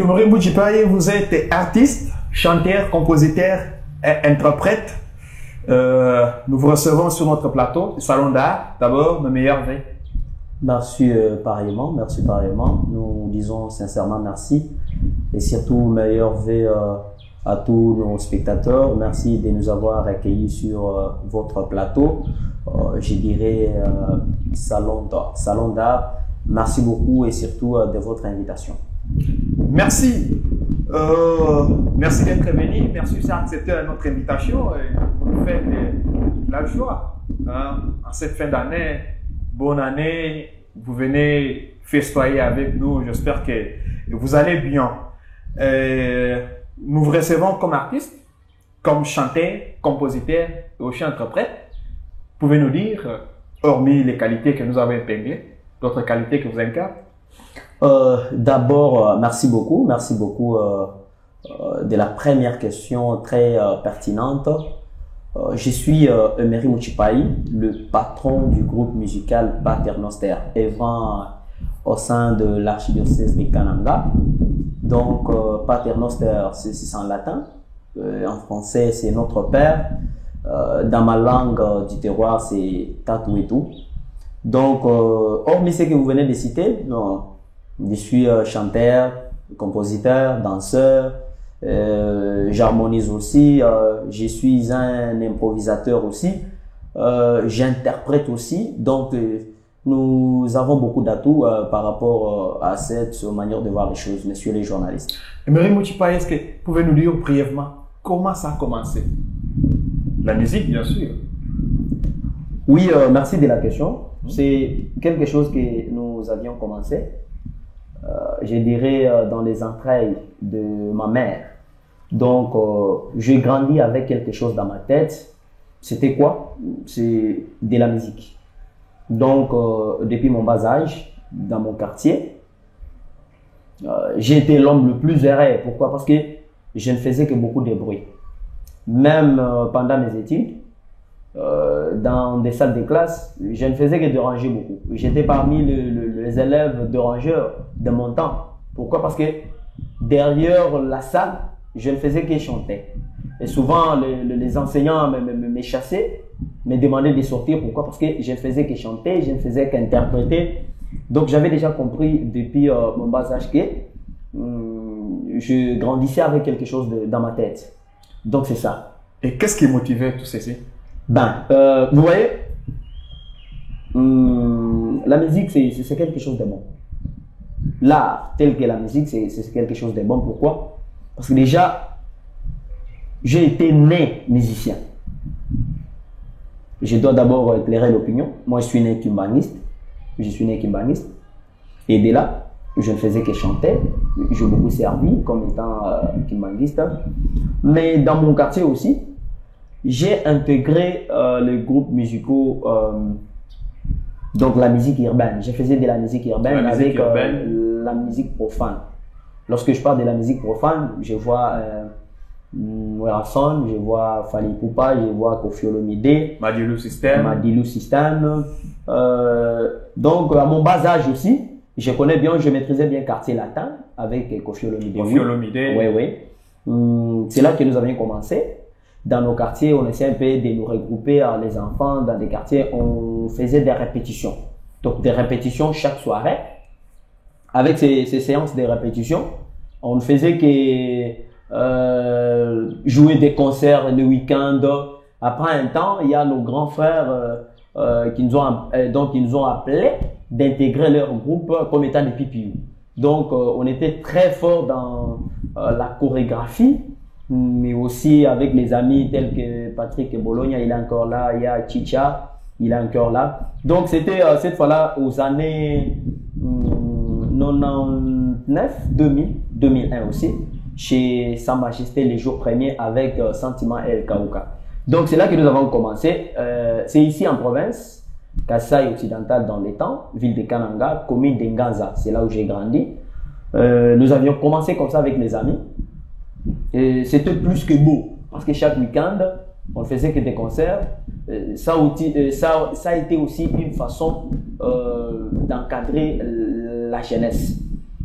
Emery Mouchipaye, vous êtes artiste, chanteur, compositeur et interprète. Nous vous recevons sur notre plateau, Salon d'Art. D'abord, nos meilleurs vœux. Merci pareillement, merci pareillement. Nous disons sincèrement merci et surtout meilleurs vœux à tous nos spectateurs. Merci de nous avoir accueillis sur votre plateau. Je dirais Salon d'Art. Merci beaucoup et surtout de votre invitation. Merci. Merci d'être venu. Merci d'avoir accepté notre invitation. Vous nous faites de la joie. En cette fin d'année, bonne année. Vous venez festoyer avec nous. J'espère que vous allez bien. Nous vous recevons comme artiste, comme chanteur, compositeur et aussi interprète. Pouvez nous dire, hormis les qualités que nous avons épinglées, d'autres qualités que vous incarnez? D'abord, merci beaucoup de la première question très pertinente. Je suis Emery Mouchipaye, le patron du groupe musical Pater Noster, œuvrant au sein de l'archidiocèse de Kananga. Donc, Pater Noster, c'est en latin. En français, c'est notre Père. Dans ma langue du terroir, c'est Tatouetu. Donc, hormis ce que vous venez de citer, je suis chanteur, compositeur, danseur, j'harmonise aussi, je suis un improvisateur aussi, j'interprète aussi. Donc, nous avons beaucoup d'atouts par rapport à cette manière de voir les choses, messieurs les journalistes. Emery Mouchipaye, est-ce que vous pouvez nous dire brièvement comment ça a commencé? La musique, bien sûr. Oui, merci de la question. C'est quelque chose que nous avions commencé, je dirais, dans les entrailles de ma mère. Donc, j'ai grandi avec quelque chose dans ma tête. C'était quoi? C'est de la musique. Donc, depuis mon bas âge, dans mon quartier, j'ai été l'homme le plus heureux. Pourquoi? Parce que je ne faisais que beaucoup de bruit. Même pendant mes études, dans des salles de classe, je ne faisais que déranger beaucoup. J'étais parmi les élèves dérangeurs de mon temps. Pourquoi? Parce que derrière la salle, je ne faisais que chanter. Et souvent, les enseignants me chassaient, me demandaient de sortir. Pourquoi? Parce que je ne faisais que chanter, je ne faisais qu'interpréter. Donc, j'avais déjà compris depuis mon bas âge que je grandissais avec quelque chose dans ma tête. Donc, c'est ça. Et qu'est-ce qui motivait tout ceci? Vous voyez, la musique, c'est quelque chose de bon. L'art, tel que la musique, c'est quelque chose de bon. Pourquoi? Parce que déjà, j'ai été né musicien. Je dois d'abord éclairer l'opinion. Moi, je suis né kimbaniste. Et de là, je ne faisais que chanter. J'ai beaucoup servi comme étant kimbangiste. Mais dans mon quartier aussi, j'ai intégré les groupes musicaux, donc la musique urbaine. Je faisais de la musique urbaine avec la musique profane. Lorsque je parle de la musique profane, je vois Werrason, je vois Fally Ipupa, je vois Koffi Olomide, Madilu System. Donc à mon bas âge aussi, je connais bien, je maîtrisais bien Quartier Latin avec Koffi Olomide. Oui. C'est là que nous avions commencé. Dans nos quartiers, on essayait un peu de nous regrouper, les enfants dans des quartiers, on faisait des répétitions. Donc des répétitions chaque soirée. Avec ces séances de répétitions, on ne faisait que jouer des concerts le week-end. Après un temps, il y a nos grands frères qui nous ont appelés d'intégrer leur groupe comme étant des PPU. Donc on était très fort dans la chorégraphie, mais aussi avec les amis tels que Patrick Bologna, il est encore là, il y a Chicha, il est encore là. Donc c'était cette fois-là aux années 99, 2000, 2001 aussi, chez Sa Majesté les jours premiers avec Sentiment El Kauka. Donc c'est là que nous avons commencé. C'est ici en province, Kasaï occidental dans les temps, ville de Kananga, commune d'Enganza, c'est là où j'ai grandi. Nous avions commencé comme ça avec les amis. C'était plus que beau, parce que chaque week-end, on ne faisait que des concerts. Ça a été aussi une façon d'encadrer la jeunesse.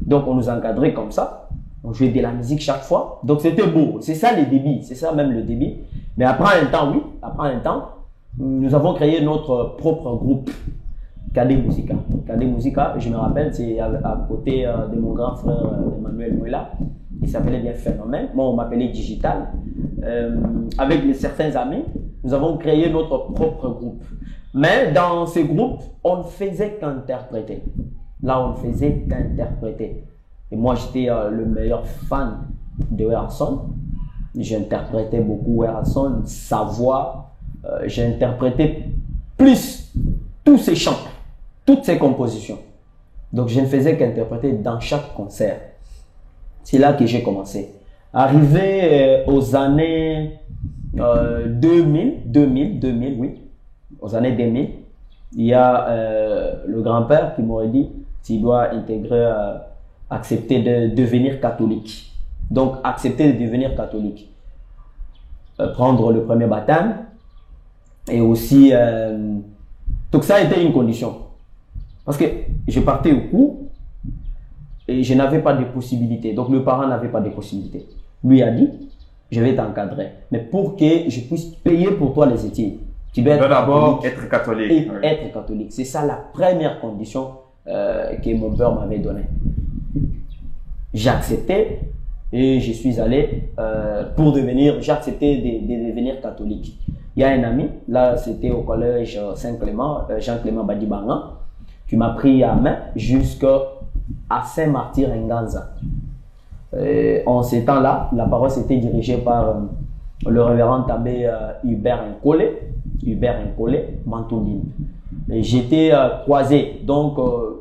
Donc on nous encadrait comme ça. On jouait de la musique chaque fois. Donc c'était beau. C'est ça les débits. C'est ça même le débit. Mais après un temps, oui, après un temps, nous avons créé notre propre groupe. Cadet Musica. Cadet Musica, je me rappelle, c'est à côté de mon grand frère Emmanuel Mouela. Il s'appelait bien Phénomène. Moi, on m'appelait Digital. Avec certains amis, nous avons créé notre propre groupe. Mais dans ce groupe, on ne faisait qu'interpréter. Là, on ne faisait qu'interpréter. Et moi, j'étais le meilleur fan de Werson. J'interprétais beaucoup Werson, sa voix. J'interprétais plus tous ses chants, toutes ses compositions. Donc, je ne faisais qu'interpréter dans chaque concert. C'est là que j'ai commencé. Arrivé aux années 2000, oui. Aux années 2000, il y a le grand-père qui m'aurait dit s'il doit intégrer, accepter de devenir catholique. Donc, accepter de devenir catholique. Prendre le premier baptême. Et aussi, donc ça a été une condition. Parce que je partais au cours et je n'avais pas de possibilités. Donc, le parent n'avait pas de possibilités. Lui a dit, je vais t'encadrer. Mais pour que je puisse payer pour toi les études, tu dois d'abord être catholique. Et être catholique. C'est ça la première condition que mon père m'avait donnée. J'ai accepté et je suis allé pour devenir, j'ai accepté de devenir catholique. Il y a un ami, là c'était au collège Saint-Clément, Jean-Clément Badibanga, qui m'a pris à main jusqu'à Saint-Martyr Nganza. En ces temps-là, la paroisse était dirigée par le révérend abbé Hubert Nkolé, Mantoumine. J'étais croisé, donc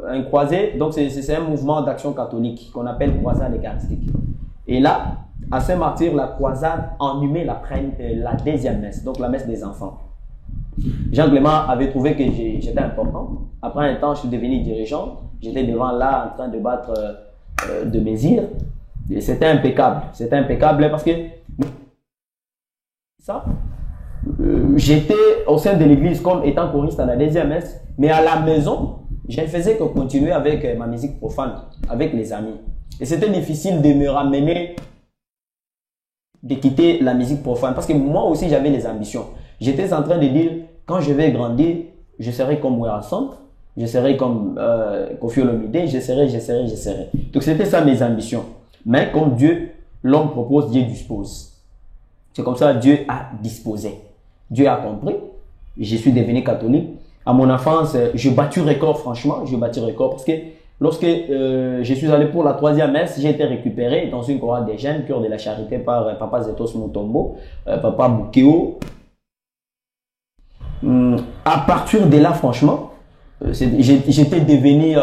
un croisé, donc c'est un mouvement d'action catholique qu'on appelle croisade eucharistique. Et là, à Saint-Martyr, la croisade enhumait la deuxième messe, donc la messe des enfants. Jean Clément avait trouvé que j'étais important. Après un temps, je suis devenu dirigeant. J'étais devant là en train de battre de mesures. Et c'était impeccable. C'était impeccable parce que ça, j'étais au sein de l'église comme étant choriste à la deuxième messe, mais à la maison, je ne faisais que continuer avec ma musique profane, avec les amis. Et c'était difficile de me ramener, de quitter la musique profane, parce que moi aussi j'avais des ambitions. J'étais en train de dire, quand je vais grandir, je serai comme Werson, je serai comme Koffi Olomide, je serai. Donc c'était ça mes ambitions. Mais comme Dieu, l'homme propose, Dieu dispose. C'est comme ça Dieu a disposé. Dieu a compris. Je suis devenu catholique. À mon enfance, je battu record, franchement. Je battu record parce que lorsque je suis allé pour la troisième messe, j'ai été récupéré dans une chorale des jeunes, cœur de la charité, par Papa Zetos Mutombo, Papa Boukeo. À partir de là, franchement, j'étais devenu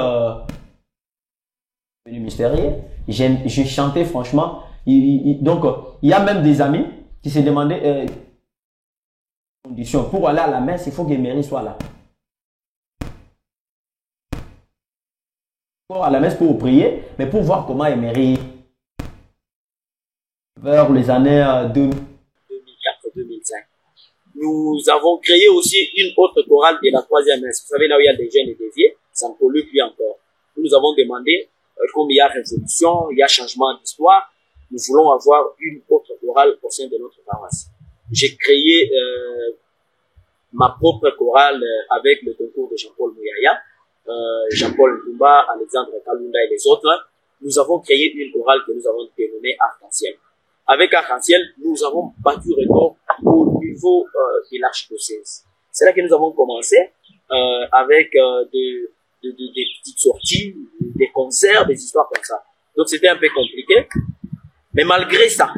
mystérieux. Je chantais franchement. Donc, il y a même des amis qui se demandaient conditions. Pour aller à la messe, il faut que Mairie soit là. Pour à la messe pour prier, mais pour voir comment Emery vers les années 2004-2005. Nous avons créé aussi une autre chorale de la troisième messe. Vous savez, là où il y a des jeunes et des vieux, ça ne pollue plus encore. Nous avons demandé, comme il y a révolution, il y a changement d'histoire, nous voulons avoir une autre chorale au sein de notre paroisse. J'ai créé ma propre chorale avec le concours de Jean-Paul Mouyaya, Jean-Paul Ndoumba, Alexandre Kalunda et les autres. Nous avons créé une chorale que nous avons dénommée Arc-en-Ciel. Avec Arc-en-Ciel, nous avons battu record au niveau de l'archidiocèse. C'est là que nous avons commencé avec des petites sorties, des concerts, des histoires comme ça. Donc c'était un peu compliqué. Mais malgré ça,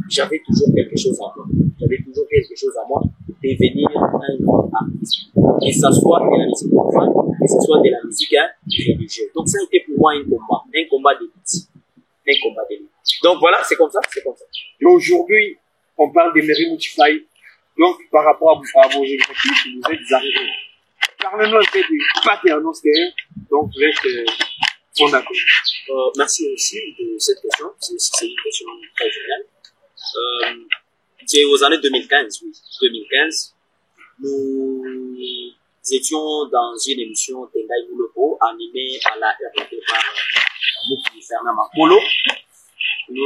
j'avais toujours quelque chose à moi. J'avais toujours quelque chose à moi de devenir un grand artiste. Que ce soit de la musique profane, que ce soit de la musique religieuse. Donc ça a été pour moi un combat d'élite. Un combat d'élite. Donc voilà, c'est comme ça, c'est comme ça. Et aujourd'hui, on parle de Mairie Moutifai. Donc par rapport à vos objectifs, vous êtes arrivés. Parlez-nous un peu du Paternos Terre. Donc vous êtes fondateur. Merci aussi de cette question. C'est une question très géniale. C'est aux années 2015, oui. 2015, nous étions dans une émission Tendaï Moulopo, animée à la RDP par Mouki Fernand Makolo.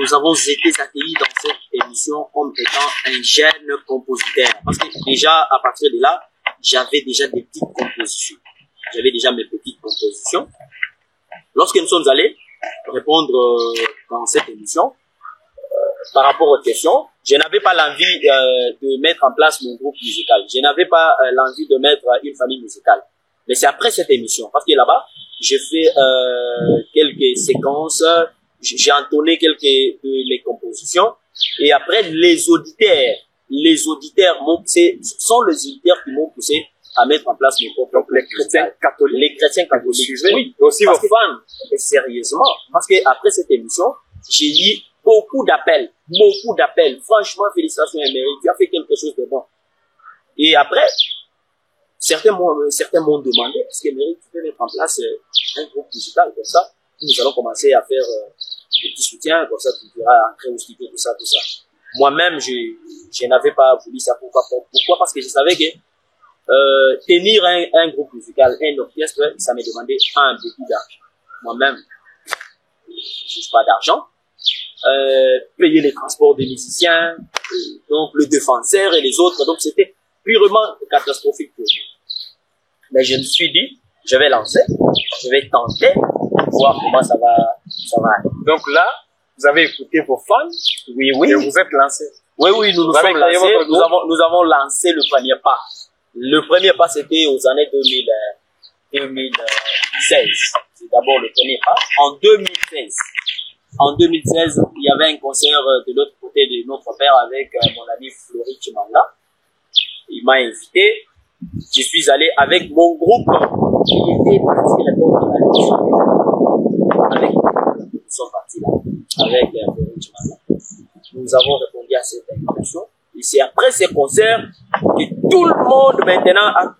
nous avons été accueillis dans cette émission comme étant un jeune compositeur. Parce que déjà, à partir de là, j'avais déjà des petites compositions. J'avais déjà mes petites compositions. Lorsque nous sommes allés répondre dans cette émission, par rapport aux questions, je n'avais pas l'envie de mettre en place mon groupe musical. Je n'avais pas l'envie de mettre une famille musicale. Mais c'est après cette émission, parce que là-bas, j'ai fait quelques séquences, j'ai entonné quelques de mes compositions, et après les auditeurs sont les auditeurs qui m'ont poussé à mettre en place mes propres. Donc les chrétiens catholiques. Les chrétiens catholiques. Oui, aussi vos fans. Et sérieusement, parce que après cette émission, j'ai eu beaucoup d'appels. Franchement, félicitations Emery, tu as fait quelque chose de bon. Et après, certains m'ont demandé, est-ce qu'Emery, tu peux mettre en place un groupe musical comme ça? Nous allons commencer à faire des petits soutiens, comme ça tu pourras entrer au studio, tout ça. Moi-même, je n'avais pas voulu ça. Pourquoi? Parce que je savais que tenir un groupe musical, un orchestre, ça me demandait beaucoup d'argent. Moi-même, je n'ai pas d'argent. Payer les transports des musiciens, donc le défenseur et les autres. Donc c'était purement catastrophique pour moi. Mais je me suis dit, je vais lancer, je vais tenter, voir comment ça va aller. Donc là, vous avez écouté vos fans. Oui. Et vous êtes lancé. Oui, nous sommes lancés. Nous avons lancé le premier pas. Le premier pas, c'était aux années 2016. C'est d'abord le premier pas. En 2016, il y avait un concert de l'autre côté de notre père avec mon ami Flori Chimanga. Il m'a invité. Je suis allé avec mon groupe qui était parti à la Ils sont partis là, avec Flori Chimanga. Nous avons répondu à cette invitation. Et c'est après ces concerts que tout le monde maintenant a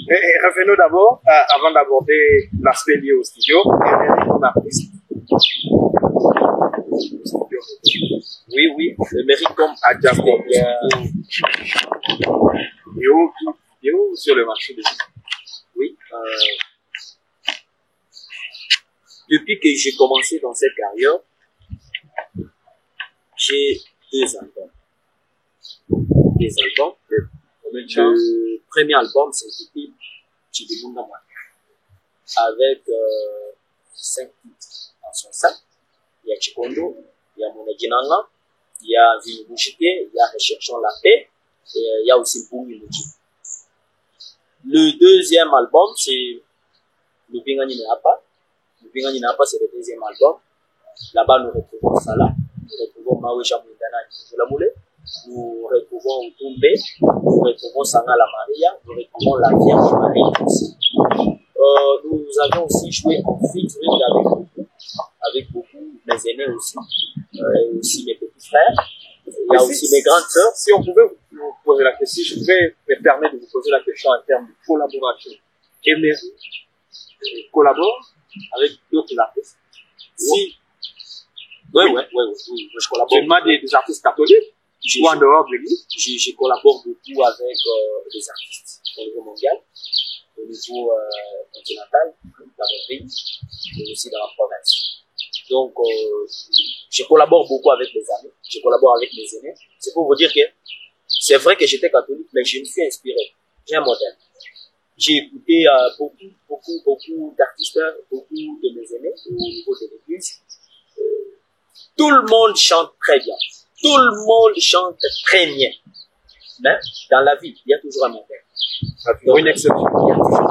Et revenons d'abord, avant d'aborder l'aspect lié au studio, Emery, ton artiste. Oui, Emery comme artiste. Vidéo sur le marché de oui. Depuis que j'ai commencé dans cette carrière, j'ai 2 albums. Le premier album, c'est Chidimunda Mwana, avec 5 titres en son sein. Il y a Chikondo, il y a Monadinanga, il y a Vinubushike, il y a Recherchons la paix, et il y a aussi Boumi Muji. Le deuxième album, c'est Lupingani Neapa. Lupingani Neapa, c'est le deuxième album. Là-bas, nous retrouvons Salah, nous retrouvons Maweja Mundana Nijoulamoule, nous retrouvons Utumbe, nous retrouvons Sangala Maria, nous retrouvons la Vierge Marie aussi. Nous avions aussi joué en featuring avec beaucoup, mes aînés aussi, et aussi mes petits frères. Il y a aussi mes grandes sœurs. Si on pouvait vous poser la question, je pouvais me permettre de vous poser la question en termes de collaboration. Emery collabore avec d'autres artistes. Oui, je collabore. Seulement des artistes catholiques ou en dehors de l'église. Je collabore beaucoup avec des artistes au niveau mondial, au niveau continental, dans mon pays, mais aussi dans la province. Donc, je collabore beaucoup avec mes amis, je collabore avec mes aînés. C'est pour vous dire que c'est vrai que j'étais catholique, mais je me suis inspiré. J'ai un modèle. J'ai écouté beaucoup d'artistes, beaucoup de mes aînés au niveau de l'église. Tout le monde chante très bien. Tout le monde chante très bien. Mais dans la vie, il y a toujours un modèle. Donc, une exception. Il y a toujours un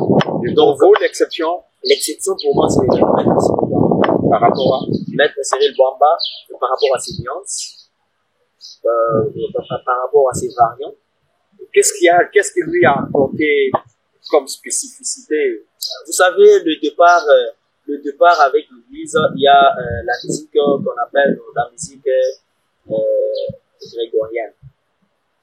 modèle. Donc, vous, l'exception? L'exception pour moi, c'est Maître Cyril Bouamba. Par rapport à Maître Cyril Bouamba, par rapport à ses nuances, par rapport à ses variantes. Qu'est-ce qu'il lui a apporté comme spécificité? Vous savez, le départ avec l'église, il y a la musique qu'on appelle la musique grégorienne.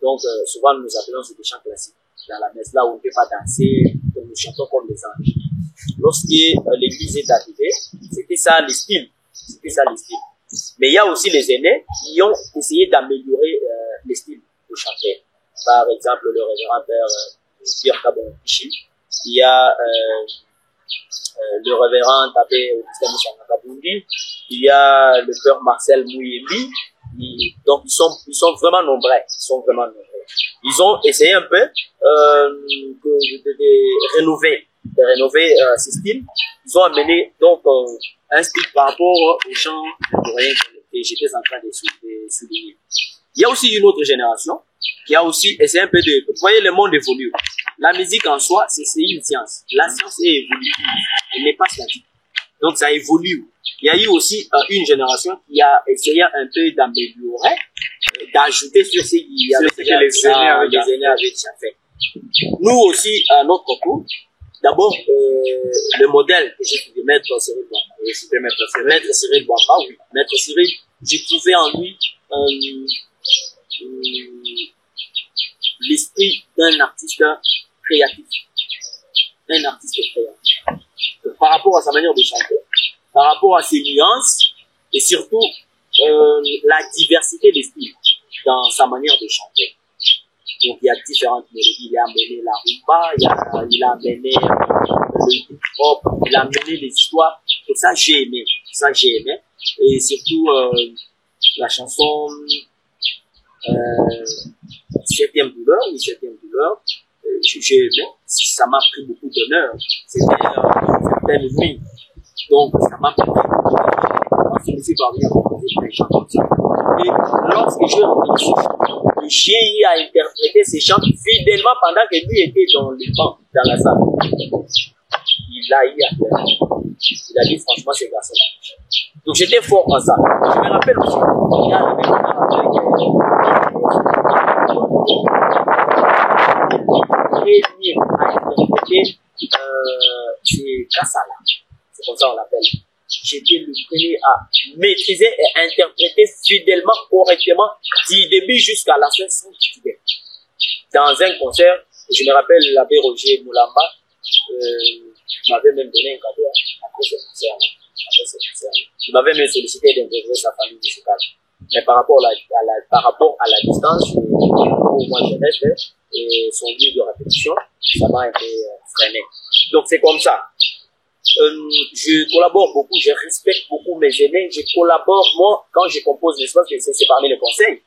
Donc, souvent, nous appelons des chants classiques. Dans la messe, là où on ne peut pas danser, nous chantons comme les anges. Lorsque l'église est arrivée, c'était ça le style. Mais il y a aussi les aînés qui ont essayé d'améliorer le style de chanter. Par exemple, le révérend père Pierre Kabonkishi. Il y a le révérend Abbé Augustin Moussanga-Kabundi. Il y a le père Marcel Mouyembi. Donc ils sont vraiment nombreux. Ils ont essayé un peu de rénover ce style. Ils ont amené donc un style par rapport aux chants contemporains que j'étais en train de souligner. Il y a aussi une autre génération qui a aussi essayé un peu de... Vous voyez, le monde évolue. La musique en soi, c'est une science. La science est évolutive. Elle n'est pas statique. Donc ça évolue. Il y a eu aussi une génération qui a essayé un peu d'améliorer, d'ajouter sur ce que les aînés avaient déjà fait. Nous aussi, à notre tour, d'abord, le modèle que j'ai trouvé, Maître Cyril Bouamba. Maître Cyril Bouamba, oui. Maître Cyril, j'ai trouvé en lui l'esprit d'un artiste créatif. Un artiste créatif. Donc, par rapport à sa manière de chanter, par rapport à ses nuances, et surtout la diversité des styles dans sa manière de chanter. Donc il y a différentes mélodies, il a amené la rumba, il a amené le hip-hop, il a amené les histoires. Et ça j'ai aimé, et surtout la chanson Septième douleur, j'ai aimé, ça m'a pris beaucoup d'honneur. C'était une nuit, donc ça m'a pris beaucoup d'honneur. Moi, je ne suis pas bien pour des chants comme ça. Et lorsque j'ai entendu le chien a interprété ces chants fidèlement pendant que lui était dans le banc, dans la salle. Il a dit franchement ces garçons-là. Donc j'étais fort en ça. Je me rappelle aussi, il y a le même à interpréter c'est Kassala. C'est comme ça on l'appelle. J'étais le premier à maîtriser et interpréter fidèlement, correctement, du début jusqu'à la fin sans tituber. Dans un concert, je me rappelle l'abbé Roger Moulamba, m'avait même donné un cadeau après ce concert. Il m'avait même sollicité d'intégrer sa famille musicale. Mais par rapport à la distance, où moi je reste, et son lieu de répétition, ça m'a été freiné. Donc c'est comme ça. Je collabore beaucoup, je respecte beaucoup mes aînés, je collabore, moi, quand je compose l'espace, c'est parmi les conseils.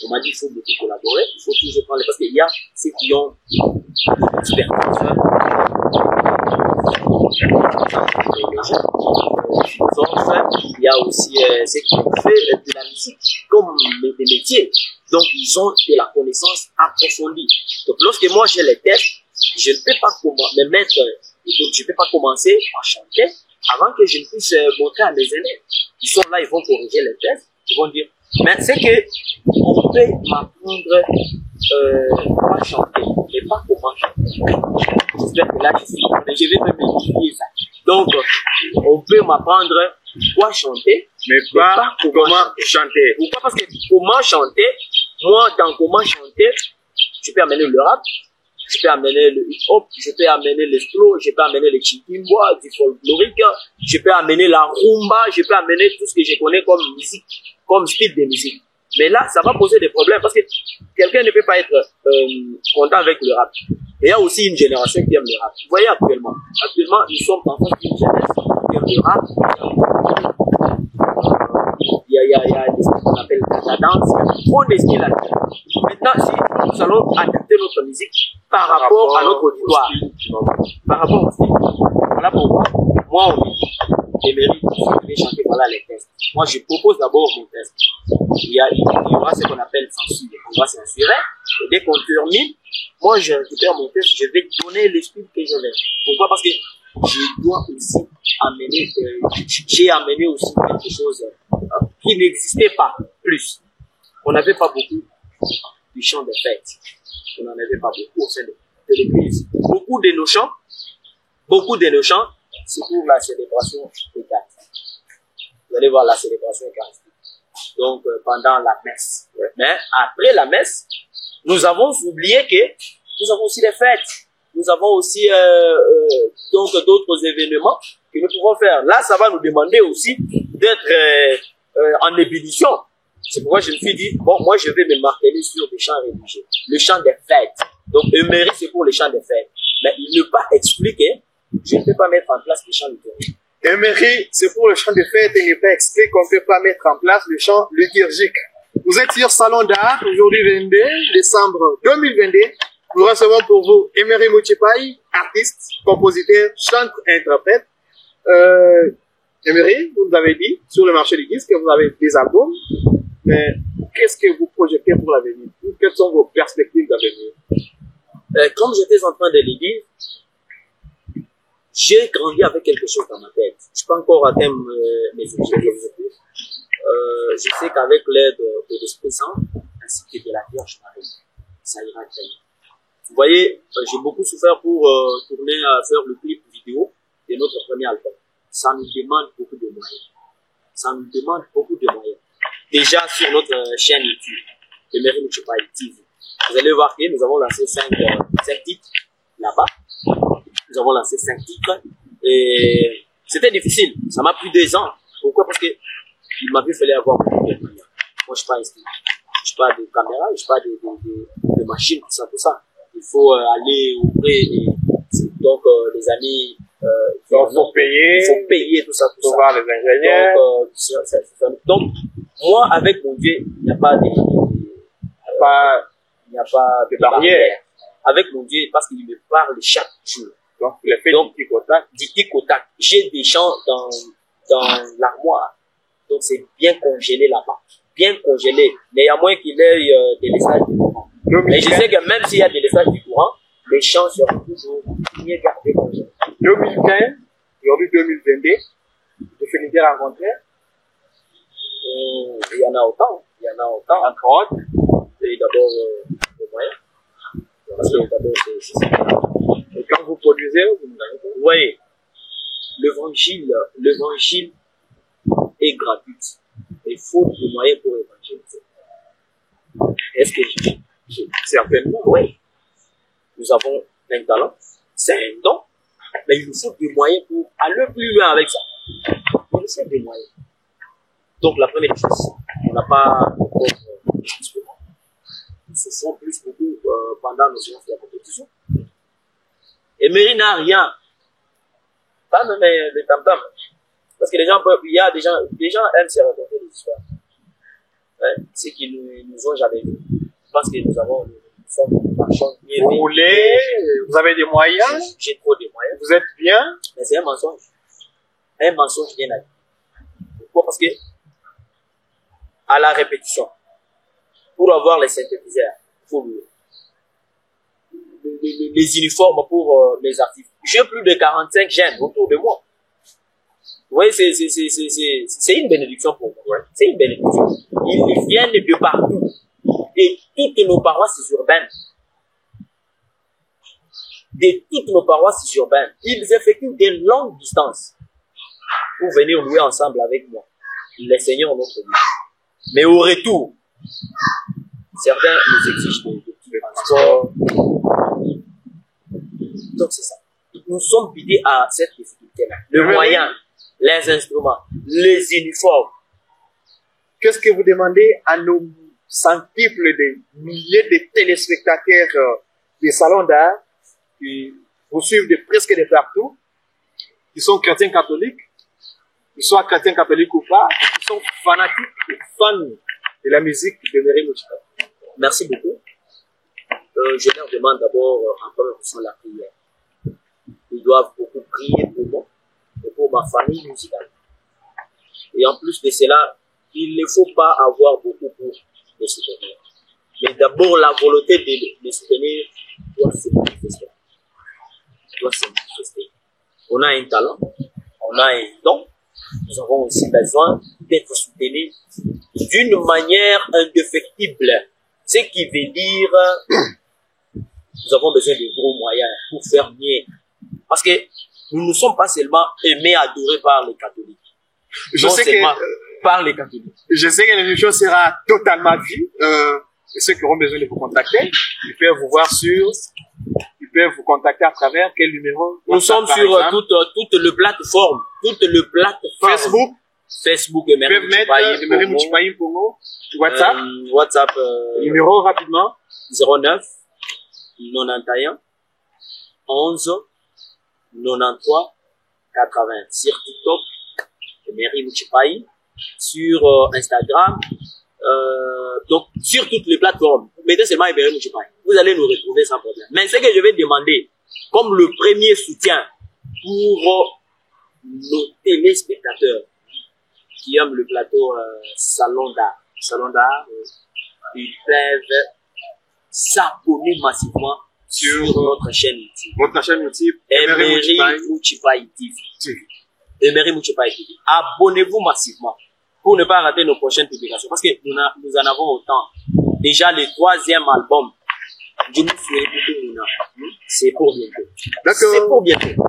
On m'a dit qu'il faut beaucoup collaborer, il faut toujours prendre les, parce qu'il y a ceux qui ont l'expertise, il y a aussi ceux qui ont fait de la musique comme des métiers. Donc, ils ont de la connaissance approfondie. Donc, lorsque moi j'ai les textes, je ne peux pas me mettre, je ne peux pas commencer à chanter avant que je ne puisse montrer à mes aînés. Ils sont là, ils vont corriger les textes, ils vont dire, mais c'est que on peut m'apprendre à chanter, mais pas comment chanter. J'espère que là, je vais me méfier ça. Donc, on peut m'apprendre quoi chanter, mais pas comment chanter. Pourquoi? Parce que comment chanter, moi, dans comment chanter, je peux amener le rap, je peux amener le hip-hop, je peux amener le slow, je peux amener le chitimbois, du folklorique, je peux amener la rumba, je peux amener tout ce que je connais comme musique, comme style de musique. Mais là, ça va poser des problèmes parce que quelqu'un ne peut pas être content avec le rap. Et il y a aussi une génération qui aime le rap. Vous voyez actuellement, nous sommes en face d'une jeunesse qui aime le rap. Il y a des styles qu'on appelle la danse, il y a trop de styles là-dedans. Maintenant, si nous allons adapter notre musique par rapport à notre auditoire, par rapport au style, voilà pourquoi, moi, je mérite de chanter, voilà les textes. Moi, je propose d'abord mon texte. Il y aura ce qu'on appelle censure. On va censurer. Et dès qu'on termine, moi, je récupère mon texte, je vais donner l'esprit que je veux. Pourquoi? Parce que je dois aussi amener, j'ai amené aussi quelque chose qui n'existait pas plus. On n'avait pas beaucoup du chant de fête. On n'en avait pas beaucoup au sein de l'église. Beaucoup de nos chants, c'est pour la célébration eucharistique. Vous allez voir la célébration eucharistique. Donc, pendant la messe. Mais après la messe, nous avons oublié que nous avons aussi les fêtes. Nous avons aussi donc d'autres événements que nous pouvons faire. Là, ça va nous demander aussi d'être en ébullition. C'est pourquoi je me suis dit, bon, moi je vais me marteler sur des chants religieux. Le chant des fêtes. Donc, Emery, c'est pour les chants de fête. Mais il ne pas expliquer, je ne peux pas mettre en place les chants liturgiques. Emery, c'est pour le chant de fête et ne pas expliquer qu'on ne peut pas mettre en place le chant liturgique. Vous êtes sur Salon d'Art, aujourd'hui 22 décembre 2022. Nous recevons pour vous Emery Muchipai, artiste, compositeur, chanteur, interprète. Emery, vous nous avez dit sur le marché du disque que vous avez des albums, mais qu'est-ce que vous projetez pour l'avenir? Quelles sont vos perspectives d'avenir? Comme j'étais en train de le dire, j'ai grandi avec quelque chose dans ma tête. Je peux encore atteindre mes objectifs. Je sais qu'avec l'aide de l'Esprit Saint, ainsi que de la Vierge Marie, ça ira très bien. Vous voyez, j'ai beaucoup souffert pour tourner, faire le clip vidéo de notre premier album. Ça nous demande beaucoup de moyens. Ça nous demande beaucoup de moyens. Déjà sur notre chaîne YouTube, Emery Muchipai TV, vous allez voir que nous avons lancé 5 titres là-bas. Nous avons lancé 5 titres et c'était difficile. Ça m'a pris 2 ans. Pourquoi? Parce que il m'a fallu avoir beaucoup de moyens. Moi, je suis pas inscrit. Je suis pas de caméra, je suis pas de machine, tout ça. Il faut aller auprès des amis. Donc, il faut payer tout ça. Faut voir les ingénieurs. Donc, moi, avec mon Dieu, il n'y a pas de barrière. Avec mon Dieu, parce qu'il me parle chaque jour. Donc, il fait du tic au tac. J'ai des chants dans l'armoire. Donc, c'est bien congelé là-bas. Bien congelé. Mais il y a moins qu'il y ait des messages du courant. Mais je sais que même s'il y a des messages du courant, les chants seront toujours bien gardés congelés. 2015, aujourd'hui 2022, définitivement rencontré. Il y en a autant. Entre autres. Et d'abord, les moyens. Parce que d'abord, c'est ça. Et quand vous produisez, vous nous avez dit? Oui. L'évangile est gratuit. Il faut des moyens pour évangéliser. Est-ce que certainement? Oui. Nous avons un talent. C'est un don. Mais il nous faut des moyens pour aller plus loin avec ça. Il nous faut des moyens. Donc, la première chose, on n'a pas encore d'instruments. Nous souffrons plus beaucoup pendant nos séances de la compétition. Emery n'a rien. Pas même les tam-tams. Parce que les gens aiment se raconter des histoires. Hein? C'est qu'ils nous ont jamais vu. Parce que nous sommes marchands. Vous roulez, vous avez des moyens. J'ai trop de moyens. Vous êtes bien. Mais c'est un mensonge. Un mensonge bien acquis. Pourquoi? Parce que, à la répétition, pour avoir les synthétiseurs, il faut les uniformes pour les artistes. J'ai plus de 45 jeunes autour de moi. Vous voyez, c'est une bénédiction pour moi. Ouais. C'est une bénédiction. Ils viennent de partout. De toutes nos paroisses urbaines. Ils effectuent des longues distances pour venir louer ensemble avec moi. Les seigneurs notre Dieu. Mais au retour, certains nous exigent de transport. Donc c'est ça. Nous sommes guidés à cette difficulté-là. Le moyen, les instruments, les uniformes. Qu'est-ce que vous demandez à nos centiples de milliers de téléspectateurs des salons d'art qui vous suivent presque de partout, qui sont chrétiens catholiques, qu'ils soient chrétiens catholiques ou pas, qui sont fanatiques et fans de la musique de Emery Muchipai? Merci beaucoup. Je leur demande d'abord en première position la prière. Ils doivent beaucoup prier pour moi et pour ma famille musicale. Et en plus de cela, il ne faut pas avoir beaucoup pour les soutenir. Mais d'abord, la volonté de les soutenir doit se manifester. On a un talent, on a un don. Nous avons aussi besoin d'être soutenus d'une manière indéfectible. Ce qui veut dire, nous avons besoin de gros moyens pour faire mieux. Parce que nous ne sommes pas seulement aimés, adorés par les catholiques. Je sais que par les catholiques. Je sais que l'émission sera totalement vue. Et ceux qui auront besoin de vous contacter, ils peuvent vous voir ils peuvent vous contacter à travers quel numéro? Nous sommes sur toutes les plateformes. Facebook, Emery Muchipai Pongo. WhatsApp. WhatsApp. Numéro rapidement. 09 91 11 93 80. Sur TikTok, Emery Muchipai. Sur Instagram, donc sur toutes les plateformes. Mettez seulement Emery Muchipai. Vous allez nous retrouver sans problème. Mais ce que je vais demander, comme le premier soutien pour nos téléspectateurs qui aiment le plateau Salon d'Art, ils peuvent s'abonner massivement sur notre chaîne YouTube. Votre chaîne YouTube, Emery Muchipai TV. Emery Muchipai TV. Abonnez-vous massivement pour ne pas rater nos prochaines publications parce que nous en avons autant. Déjà le 3e album, c'est pour bientôt. D'accord. C'est pour bientôt.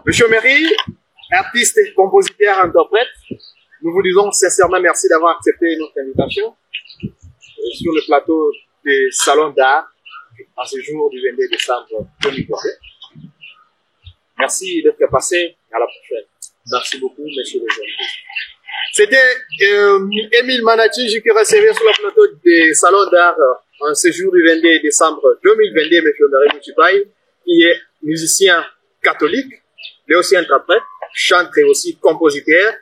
Monsieur Emery, artiste, compositeur, interprète, nous vous disons sincèrement merci d'avoir accepté notre invitation sur le plateau du Salon d'Art en ce jour du 22 décembre 2022. Merci d'être passé. À la prochaine. Merci beaucoup, monsieur le journaliste. C'était Émile Manatchi qui recevait sur le plateau des Salons d'Art en ce jour du 22 décembre 2022, monsieur Emery Muchipai, qui est musicien catholique, mais aussi interprète, chante et aussi compositeur.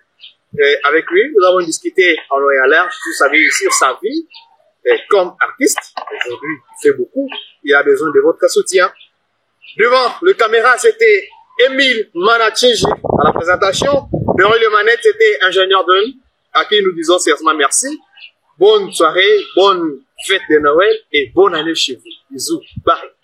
Et avec lui, nous avons discuté en long et en large sur sa vie comme artiste. Aujourd'hui, il fait beaucoup. Il a besoin de votre soutien. Devant le caméra, c'était Émile Manatchi à la présentation. Derrière le manette, c'était Ingénieur Don, à qui nous disons sérieusement merci. Bonne soirée, bonne fête de Noël et bonne année chez vous. Bisous. Bye.